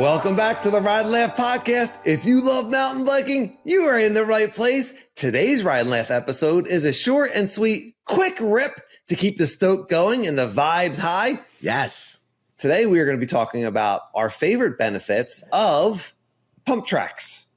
Welcome back to the Ride and Laugh podcast. If you love mountain biking, you are in the right place. Today's Ride and Laugh episode is a short and sweet, quick rip to keep the stoke going and the vibes high. Yes. Today we are going to be talking about our favorite benefits of pump tracks.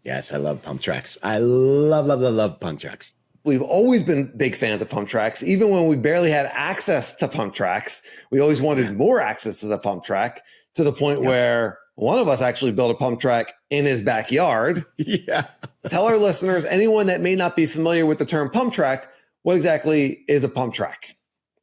Yes, I love pump tracks. I love pump tracks. We've always been big fans of pump tracks. Even when we barely had access to pump tracks, we always wanted more access to the pump track, to the point where one of us actually built a pump track in his backyard. Yeah. Tell our listeners, anyone that may not be familiar with the term pump track, what exactly is a pump track?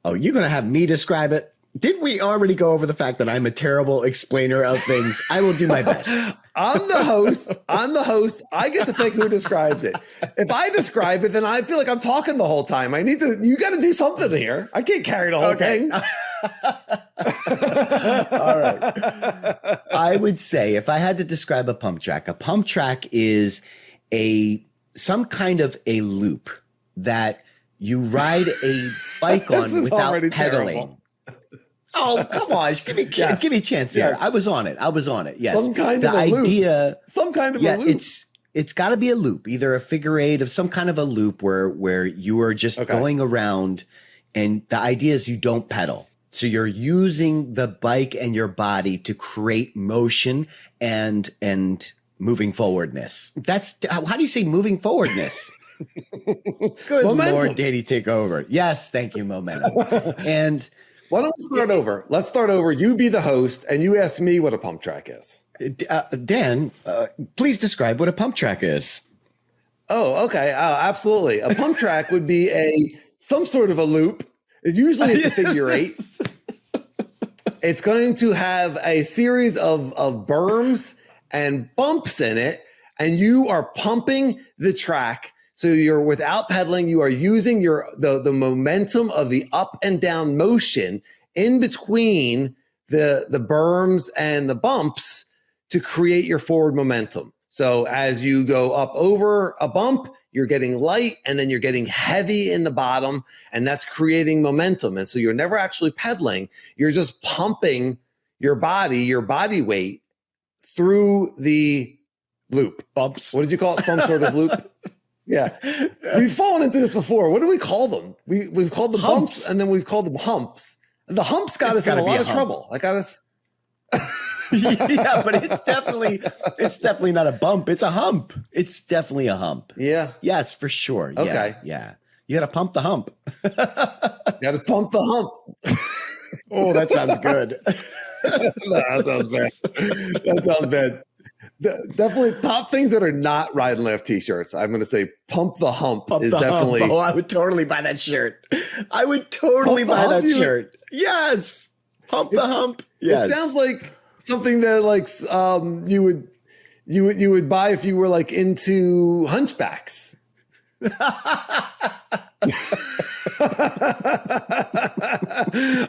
Oh, you're going to have me describe it? Did we already go over the fact that I'm a terrible explainer of things? I will do my best. I'm the host. I get to pick who describes it. If I describe it, then I feel like I'm talking the whole time. You got to do something here. I can't carry the whole thing. All right. I would say if I had to describe a pump track is some kind of a loop that you ride a bike on without pedaling. Terrible. Oh, come on. Give me a chance here. Yes. I was on it. Yes. Some kind of a loop. It's got to be a loop, either a figure eight of some kind of a loop where you are just going around, and the idea is you don't pedal. So you're using the bike and your body to create motion and moving forwardness. How do you say moving forwardness? Good momentum. Lord, Danny, take over. Yes, thank you, momentum. And why don't we start over? Let's start over. You be the host, and you ask me what a pump track is. Dan, please describe what a pump track is. Oh, okay. Absolutely. A pump track would be some sort of a loop. Usually it's a figure eight. It's going to have a series of berms and bumps in it, and you are pumping the track. So you're without pedaling, you are using the momentum of the up and down motion in between the berms and the bumps to create your forward momentum. So as you go up over a bump, you're getting light, and then you're getting heavy in the bottom, and that's creating momentum. And so you're never actually pedaling. You're just pumping your body weight through the loop. Bumps. What did you call it? Some sort of loop? Yeah. We've fallen into this before. What do we call them? We've called them bumps, and then we've called them humps. The humps got us in a lot of trouble. That got us. Yeah, but it's definitely not a bump. It's a hump. It's definitely a hump. Yeah. Yes, for sure. Okay. Yeah. You got to pump the hump. You got to pump the hump. Oh, that sounds good. No, that sounds bad. That sounds bad. Definitely top things that are not Ride and Laugh t-shirts. I'm going to say pump the hump is definitely. Hump. Oh, I would totally buy that shirt. I would totally buy that shirt. Yes. Pump the hump. Yes. It sounds like something that you would buy if you were like into hunchbacks.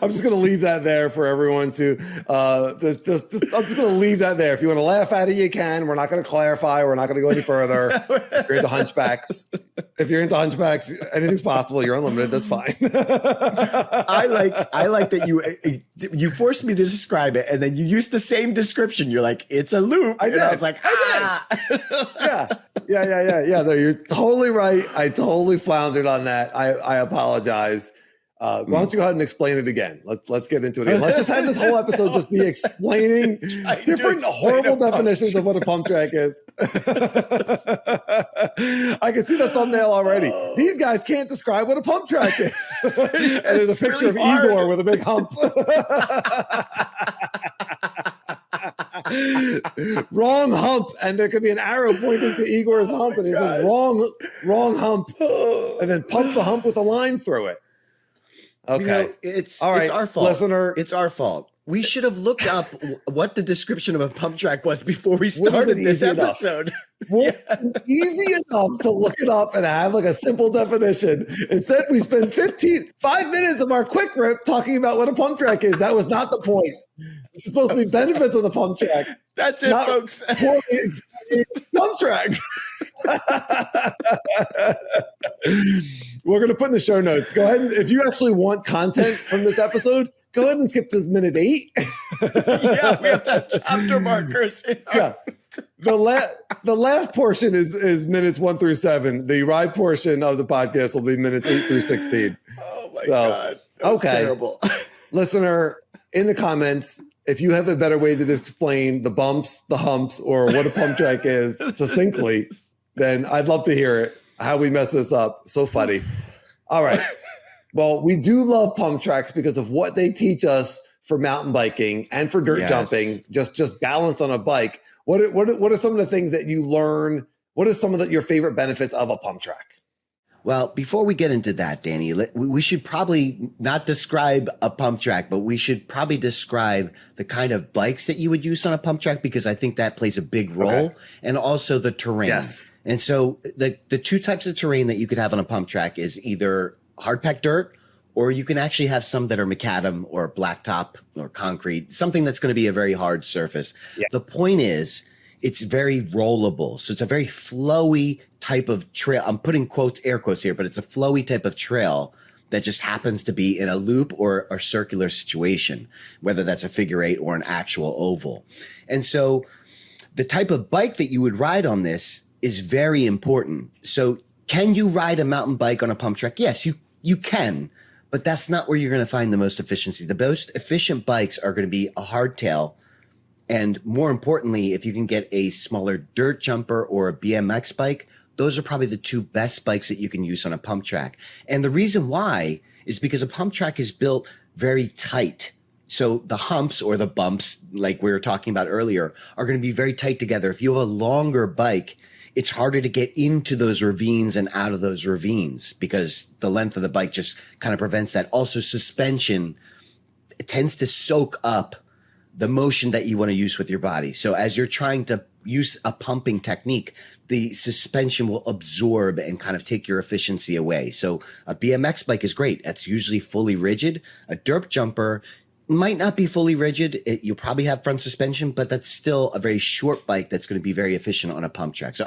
I'm just going to leave that there for everyone to I'm just going to leave that there. If you want to laugh at it, you can. We're not going to clarify. We're not going to go any further. If you're into hunchbacks, anything's possible. You're unlimited. That's fine. I like that you forced me to describe it, and then you used the same description. You're like, it's a loop. I did. And I was like, Yeah. No, you're totally right. I totally floundered on that. I apologize. Why don't you go ahead and explain it again? Let's get into it again. Let's just have this whole episode just be explaining different horrible definitions of what a pump track is. I can see the thumbnail already. These guys can't describe what a pump track is. And there's a picture of Igor with a big hump. Wrong hump, and there could be an arrow pointing to Igor's hump, and he says wrong hump, and then pump the hump with a line through it. Okay, it's all right, it's our fault, listener. It's our fault. We should have looked up what the description of a pump track was before we started this episode. Easy enough to look it up and have like a simple definition. Instead, we spend 5 minutes of our quick rip talking about what a pump track is. That was not the point. It's supposed to be benefits of the pump track. That's it, folks. Poorly explained pump tracks. We're going to put in the show notes. Go ahead and if you actually want content from this episode, go ahead and skip to minute 8. Yeah, we have to have chapter markers. Yeah. The last portion is minutes 1 through 7. The ride portion of the podcast will be minutes 8 through 16. Oh my God. That was okay. terrible. Listener, in the comments, if you have a better way to explain the bumps, the humps, or what a pump track is succinctly, then I'd love to hear it. How we mess this up. So funny. All right. Well, we do love pump tracks because of what they teach us for mountain biking and for dirt jumping, just balance on a bike. What are some of the things that you learn? What are some of your favorite benefits of a pump track? Well, before we get into that, Danny, we should probably not describe a pump track, but we should probably describe the kind of bikes that you would use on a pump track, because I think that plays a big role, and also the terrain. Yes. And so the two types of terrain that you could have on a pump track is either hard packed dirt, or you can actually have some that are macadam or blacktop or concrete, something that's going to be a very hard surface. Yeah. The point is, it's very rollable. So it's a very flowy type of trail. I'm putting quotes, air quotes here, but it's a flowy type of trail that just happens to be in a loop or a circular situation, whether that's a figure 8 or an actual oval. And so the type of bike that you would ride on this is very important. So can you ride a mountain bike on a pump track? Yes, you can, but that's not where you're going to find the most efficiency. The most efficient bikes are going to be a hardtail. And more importantly, if you can get a smaller dirt jumper or a BMX bike, those are probably the two best bikes that you can use on a pump track. And the reason why is because a pump track is built very tight. So the humps or the bumps, like we were talking about earlier, are going to be very tight together. If you have a longer bike, it's harder to get into those ravines and out of those ravines because the length of the bike just kind of prevents that. Also, suspension tends to soak up the motion that you want to use with your body. So as you're trying to use a pumping technique, the suspension will absorb and kind of take your efficiency away. So a BMX bike is great. That's usually fully rigid. A dirt jumper might not be fully rigid. You'll probably have front suspension, but that's still a very short bike that's going to be very efficient on a pump track. So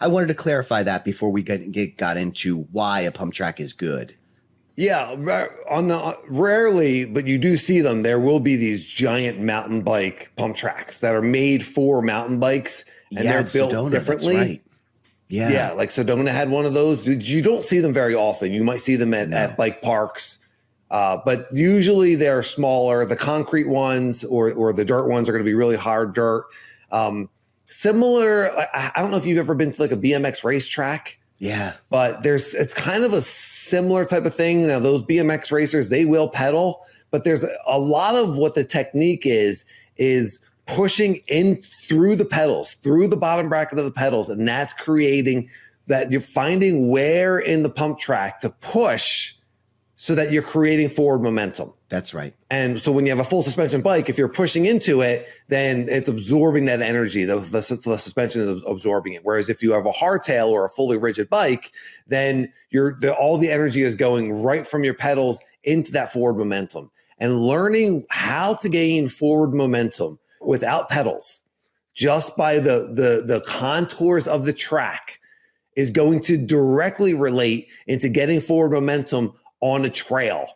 I wanted to clarify that before we got into why a pump track is good. Yeah, rarely, but you do see them. There will be these giant mountain bike pump tracks that are made for mountain bikes, and they're built Sedona, differently. That's right. Yeah, like Sedona had one of those. You don't see them very often. You might see them at bike parks, but usually they're smaller. The concrete ones or the dirt ones are going to be really hard dirt. Similar, I don't know if you've ever been to like a BMX racetrack. Yeah. But it's kind of a similar type of thing. Now, those BMX racers, they will pedal, but there's a lot of what the technique is pushing in through the pedals, through the bottom bracket of the pedals. And that's creating that you're finding where in the pump track to push so that you're creating forward momentum. That's right. And so when you have a full suspension bike, if you're pushing into it, then it's absorbing that energy. The suspension is absorbing it. Whereas if you have a hardtail or a fully rigid bike, then all the energy is going right from your pedals into that forward momentum. And learning how to gain forward momentum without pedals, just by the contours of the track, is going to directly relate into getting forward momentum on a trail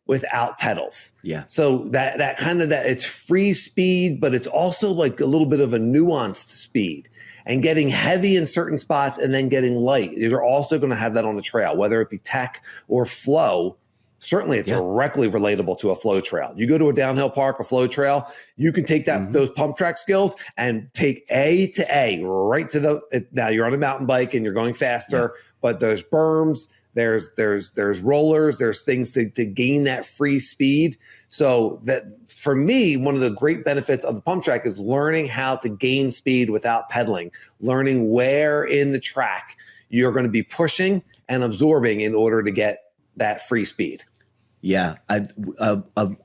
without pedals. Yeah. So that kind of it's free speed, but it's also like a little bit of a nuanced speed, and getting heavy in certain spots and then getting light. You're also going to have that on the trail, whether it be tech or flow. Certainly it's directly relatable to a flow trail. You go to a downhill park, a flow trail, you can take those pump track skills and take A to A right to now you're on a mountain bike and you're going faster, but there's berms, there's rollers, there's things to gain that free speed. So that for me, one of the great benefits of the pump track is learning how to gain speed without pedaling, learning where in the track you're going to be pushing and absorbing in order to get that free speed. Yeah.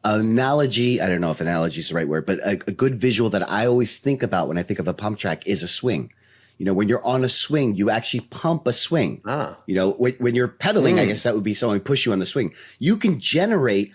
Analogy, I don't know if analogy is the right word, but a good visual that I always think about when I think of a pump track is a swing. You know, when you're on a swing, you actually pump a swing. You know, when you're pedaling, I guess that would be someone push you on the swing. You can generate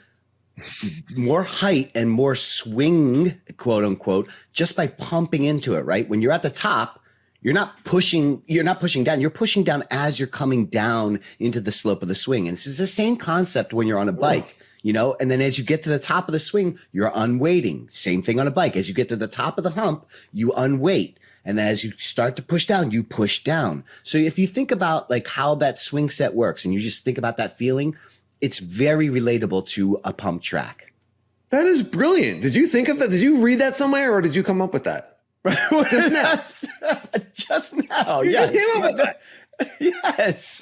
more height and more swing, quote unquote, just by pumping into it, right? When you're at the top, you're not pushing down. You're pushing down as you're coming down into the slope of the swing. And this is the same concept when you're on a bike. you know, and then as you get to the top of the swing, you're unweighting. Same thing on a bike. As you get to the top of the hump, you unweight. And then as you start to push down, you push down. So if you think about like how that swing set works and you just think about that feeling, it's very relatable to a pump track. That is brilliant. Did you think of that? Did you read that somewhere or did you come up with that? Just now. Just now. You yes. just came up with that. Yes.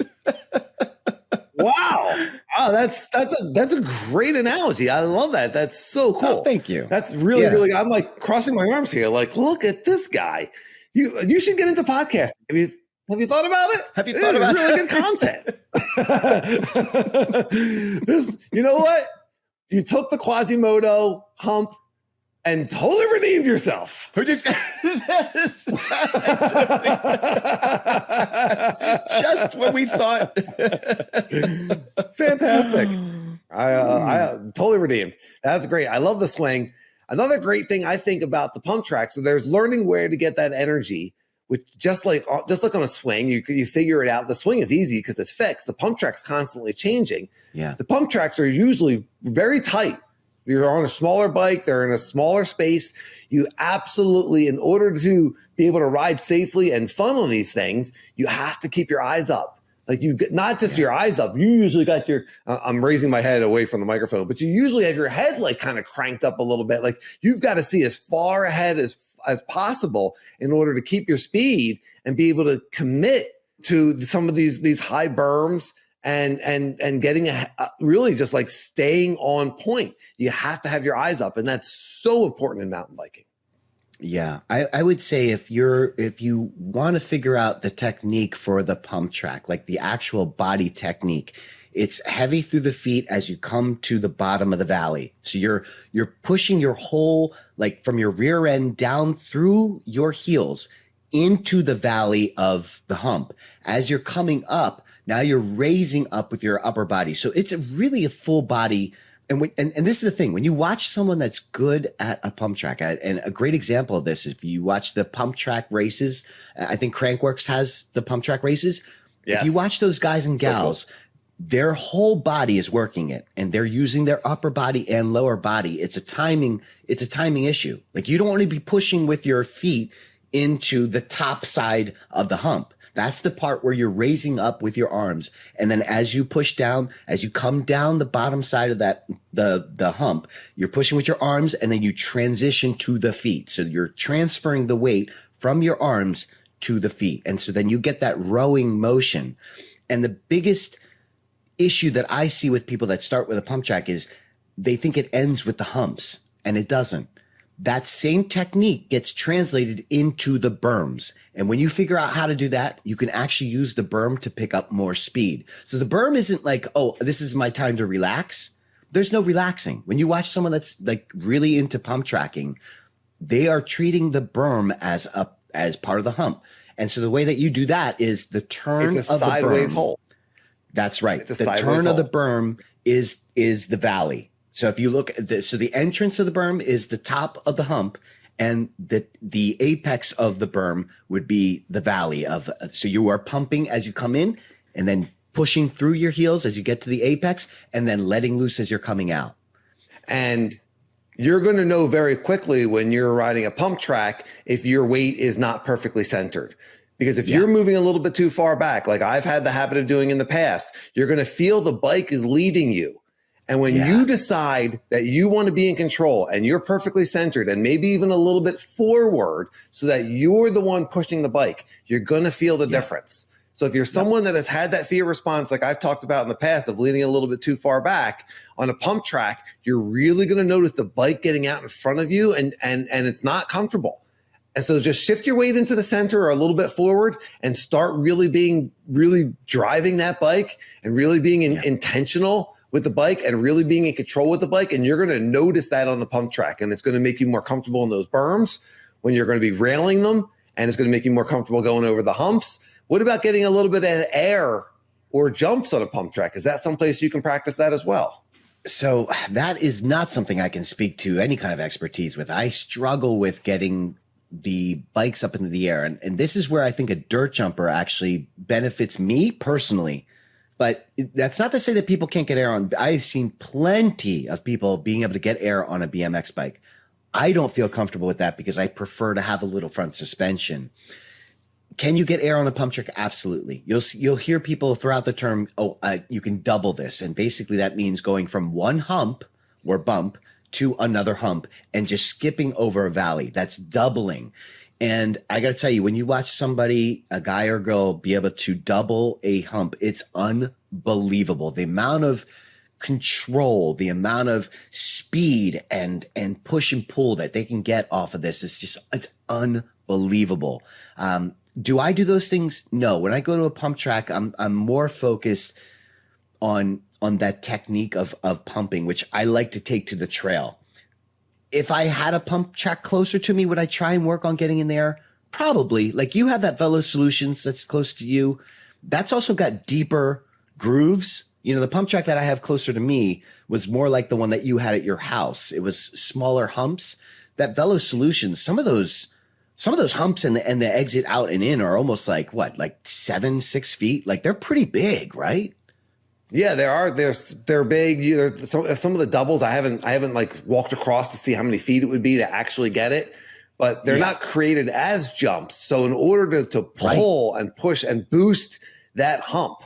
Wow. Oh, that's a great analogy. I love that. That's so cool. Oh, thank you. That's really, really good. I'm like crossing my arms here. Like, look at this guy. You should get into podcasting. Have you thought about it? Have you thought about really good content? This, you know what? You took the Quasimodo hump and totally redeemed yourself. Just when we thought. Fantastic. I totally redeemed. That's great. I love the swing. Another great thing I think about the pump track. So there's learning where to get that energy, which just like on a swing, you figure it out. The swing is easy because it's fixed. The pump track's constantly changing. Yeah. The pump tracks are usually very tight. You're on a smaller bike. They're in a smaller space. You absolutely, in order to be able to ride safely and fun on these things, you have to keep your eyes up. Like you get not just your eyes up. You usually got your, I'm raising my head away from the microphone, but you usually have your head like kind of cranked up a little bit. Like you've got to see as far ahead as possible in order to keep your speed and be able to commit to some of these high berms and getting really just like staying on point. You have to have your eyes up, and that's so important in mountain biking. Yeah, I would say if you want to figure out the technique for the pump track, like the actual body technique, it's heavy through the feet as you come to the bottom of the valley. So you're pushing your whole, like from your rear end down through your heels into the valley of the hump. As you're coming up, now you're raising up with your upper body. So it's really a full body. And this is the thing, when you watch someone that's good at a pump track, and a great example of this, if you watch the pump track races, I think Crankworks has the pump track races. Yes. If you watch those guys and gals, their whole body is working it, and they're using their upper body and lower body. It's a timing issue. Like you don't want to be pushing with your feet into the top side of the hump. That's the part where you're raising up with your arms. And then as you push down, as you come down the bottom side of the hump, you're pushing with your arms, and then you transition to the feet. So you're transferring the weight from your arms to the feet. And so then you get that rowing motion. And the biggest issue that I see with people that start with a pump track is they think it ends with the humps, and it doesn't. That same technique gets translated into the berms. And when you figure out how to do that, you can actually use the berm to pick up more speed. So the berm isn't like, oh, this is my time to relax. There's no relaxing. When you watch someone that's like really into pump tracking, they are treating the berm as part of the hump. And so the way that you do that is the turn of the berm. It's a sideways hole. That's right. The turn of the berm is the valley. So if you look at the entrance of the berm is the top of the hump, and the apex of the berm would be the valley so you are pumping as you come in, and then pushing through your heels as you get to the apex, and then letting loose as you're coming out. And you're going to know very quickly when you're riding a pump track if your weight is not perfectly centered. Because if you're moving a little bit too far back, like I've had the habit of doing in the past, you're going to feel the bike is leading you. And when you decide that you want to be in control and you're perfectly centered and maybe even a little bit forward so that you're the one pushing the bike, you're going to feel the difference. So if you're someone that has had that fear response, like I've talked about in the past, of leaning a little bit too far back on a pump track, you're really going to notice the bike getting out in front of you, and it's not comfortable. And so just shift your weight into the center or a little bit forward and start really driving that bike and really being intentional with the bike and really being in control with the bike. And you're going to notice that on the pump track, and it's going to make you more comfortable in those berms when you're going to be railing them, and it's going to make you more comfortable going over the humps. What about getting a little bit of air or jumps on a pump track? Is that someplace you can practice that as well? So that is not something I can speak to any kind of expertise with. I struggle with getting the bikes up into the air. And this is where I think a dirt jumper actually benefits me personally. But that's not to say that people can't get air on. I've seen plenty of people being able to get air on a BMX bike. I don't feel comfortable with that because I prefer to have a little front suspension. Can you get air on a pump track? Absolutely. You'll hear people throw out the term, you can double this. And basically that means going from one hump or bump to another hump and just skipping over a valley. That's doubling. And I got to tell you, when you watch somebody, a guy or girl, be able to double a hump, it's unbelievable. The amount of control, the amount of speed and push and pull that they can get off of this it's unbelievable. Do I do those things? No. When I go to a pump track, I'm more focused on that technique of pumping, which I like to take to the trail. If I had a pump track closer to me, would I try and work on getting in there? Probably. Like you have that Velo Solutions that's close to you. That's also got deeper grooves. You know, the pump track that I have closer to me was more like the one that you had at your house. It was smaller humps. That Velo Solutions, some of those humps and the exit out and in are almost like 6 feet. Like they're pretty big, right? Yeah, they're big. Some of the doubles I haven't like walked across to see how many feet it would be to actually get it, but they're not created as jumps. So in order to pull and push and boost that hump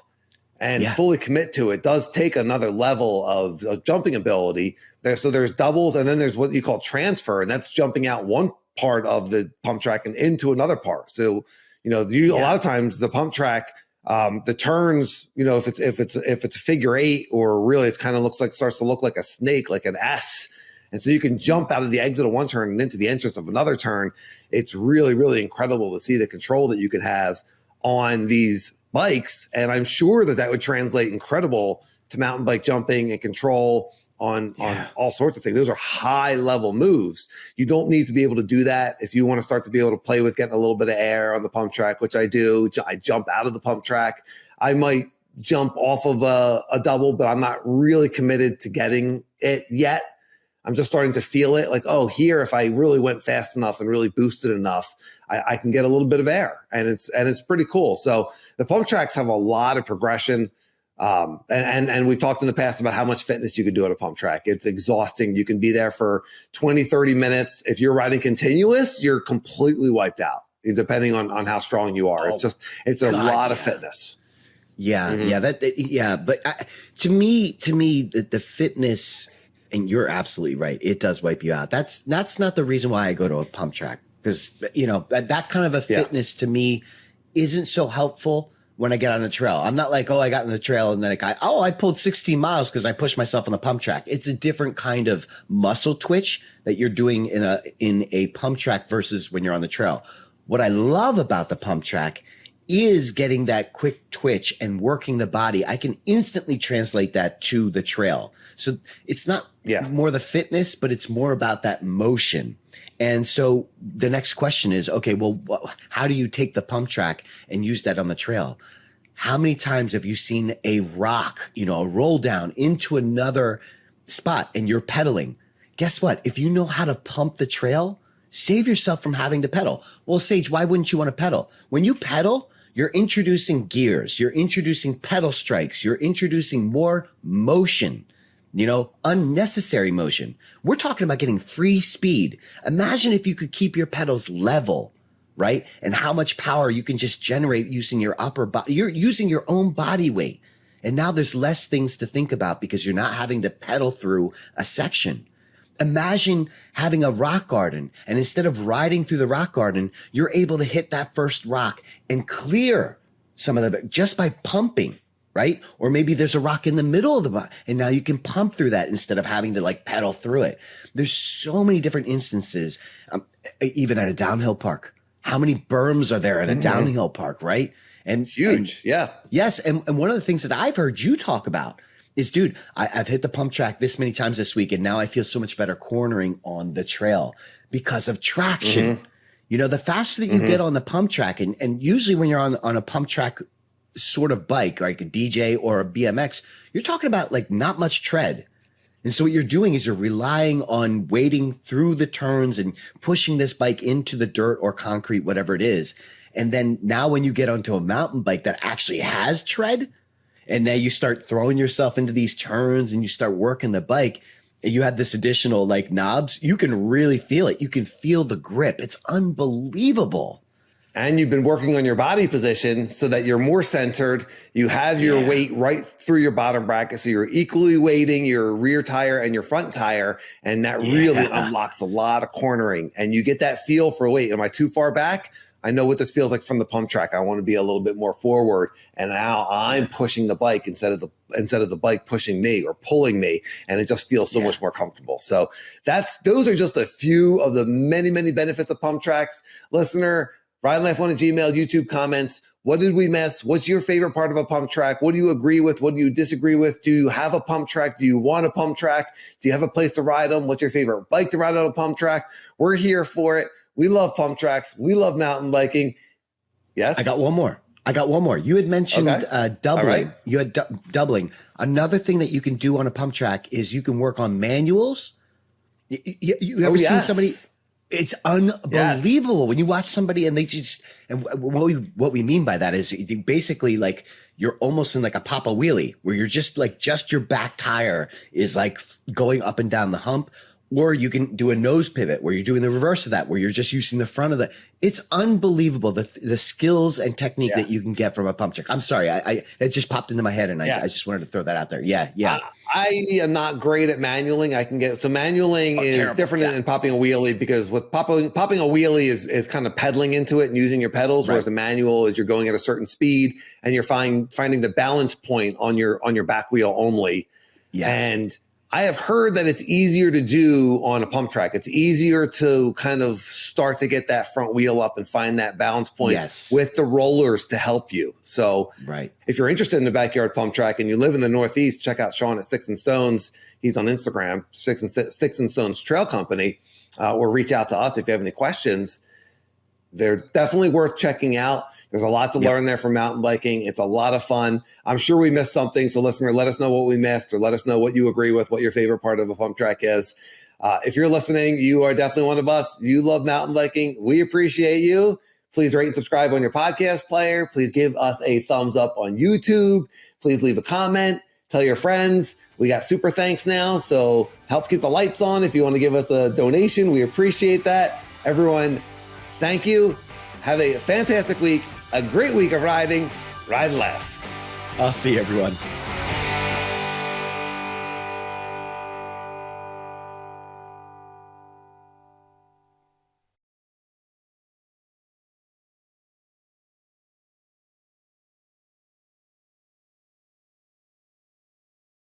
and fully commit to it does take another level of jumping ability. So there's doubles, and then there's what you call transfer, and that's jumping out one part of the pump track and into another part. So a lot of times the pump track. The turns, if it's a figure 8, or really it's kind of starts to look like a snake, like an S. And so you can jump out of the exit of one turn and into the entrance of another turn. It's really, really incredible to see the control that you can have on these bikes. And I'm sure that would translate incredible to mountain bike jumping and control on all sorts of things. Those are high level moves. You don't need to be able to do that if you want to start to be able to play with getting a little bit of air on the pump track, which I do. I jump out of the pump track. I might jump off of a double, but I'm not really committed to getting it yet. I'm just starting to feel it like, here, if I really went fast enough and really boosted enough, I can get a little bit of air, and it's pretty cool. So the pump tracks have a lot of progression. And we've talked in the past about how much fitness you can do at a pump track. It's exhausting. You can be there for 20, 30 minutes. If you're riding continuous, you're completely wiped out, depending on how strong you are. It's a lot of fitness. Yeah. Mm-hmm. Yeah. But to me, the fitness, and you're absolutely right, it does wipe you out. That's not the reason why I go to a pump track, because, that kind of a fitness to me isn't so helpful when I get on a trail. I'm not like, I got on the trail and then I pulled 16 miles because I pushed myself on the pump track. It's a different kind of muscle twitch that you're doing in a pump track versus when you're on the trail. What I love about the pump track is getting that quick twitch and working the body. I can instantly translate that to the trail. So it's not more the fitness, but it's more about that motion. And so the next question is, okay, well, how do you take the pump track and use that on the trail? How many times have you seen a rock, a roll down into another spot and you're pedaling? Guess what? If you know how to pump the trail, save yourself from having to pedal. Well, Sage, why wouldn't you want to pedal? When you pedal, you're introducing gears, you're introducing pedal strikes, you're introducing more motion. Unnecessary motion. We're talking about getting free speed. Imagine if you could keep your pedals level, right? And how much power you can just generate using your upper body. You're using your own body weight. And now there's less things to think about because you're not having to pedal through a section. Imagine having a rock garden, and instead of riding through the rock garden, you're able to hit that first rock and clear some of the just by pumping. Right? Or maybe there's a rock in the middle of the body, and now you can pump through that instead of having to pedal through it. There's so many different instances, even at a downhill park. How many berms are there at a downhill park, right? And huge. Yes. And one of the things that I've heard you talk about is, dude, I've hit the pump track this many times this week, and now I feel so much better cornering on the trail because of traction. The faster that you get on the pump track, and usually when you're on a pump track sort of bike, like a DJ or a BMX, you're talking about not much tread. And so what you're doing is you're relying on wading through the turns and pushing this bike into the dirt or concrete, whatever it is. And then now when you get onto a mountain bike that actually has tread, And now you start throwing yourself into these turns and you start working the bike. And you have this additional like knobs. You can really feel it. You can feel the grip. It's unbelievable. And you've been working on your body position so that you're more centered. You have your weight right through your bottom bracket. So you're equally weighting your rear tire and your front tire. And that really unlocks a lot of cornering. And you get that feel for, wait, am I too far back? I know what this feels like from the pump track. I want to be a little bit more forward. And now I'm pushing the bike instead of the bike pushing me or pulling me. And it just feels so much more comfortable. So those are just a few of the many, many benefits of pump tracks. Listener, RideLife1 at Gmail, YouTube comments. What did we miss? What's your favorite part of a pump track? What do you agree with? What do you disagree with? Do you have a pump track? Do you want a pump track? Do you have a place to ride them? What's your favorite bike to ride on a pump track? We're here for it. We love pump tracks. We love mountain biking. Yes? I got one more. You had mentioned doubling. Right. You had doubling. Another thing that you can do on a pump track is you can work on manuals. You ever seen somebody... It's unbelievable when you watch somebody and they just, and what we mean by that is you basically like, you're almost in like a pop-a wheelie where you're just your back tire is like going up and down the hump. Or you can do a nose pivot where you're doing the reverse of that, where you're just using the front of it's unbelievable. The skills and technique that you can get from a pump track. I'm sorry. It just popped into my head and I just wanted to throw that out there. Yeah. I am not great at manualing. Manualing is terrible. Different than popping a wheelie, because with popping a wheelie is kind of pedaling into it and using your pedals, whereas a manual is you're going at a certain speed and you're finding the balance point on your back wheel only. Yeah. And I have heard that it's easier to do on a pump track. It's easier to kind of start to get that front wheel up and find that balance point with the rollers to help you. So if you're interested in the backyard pump track and you live in the Northeast, check out Sean at Sticks and Stones. He's on Instagram, Sticks and Stones Trail Company, or reach out to us if you have any questions. They're definitely worth checking out. There's a lot to learn there from mountain biking. It's a lot of fun. I'm sure we missed something. So listener, let us know what we missed, or let us know what you agree with, what your favorite part of a pump track is. If you're listening, you are definitely one of us. You love mountain biking. We appreciate you. Please rate and subscribe on your podcast player. Please give us a thumbs up on YouTube. Please leave a comment. Tell your friends. We got super thanks now. So help keep the lights on. If you want to give us a donation, we appreciate that. Everyone, thank you. Have a fantastic week. A great week of riding. Ride left. I'll see you, everyone.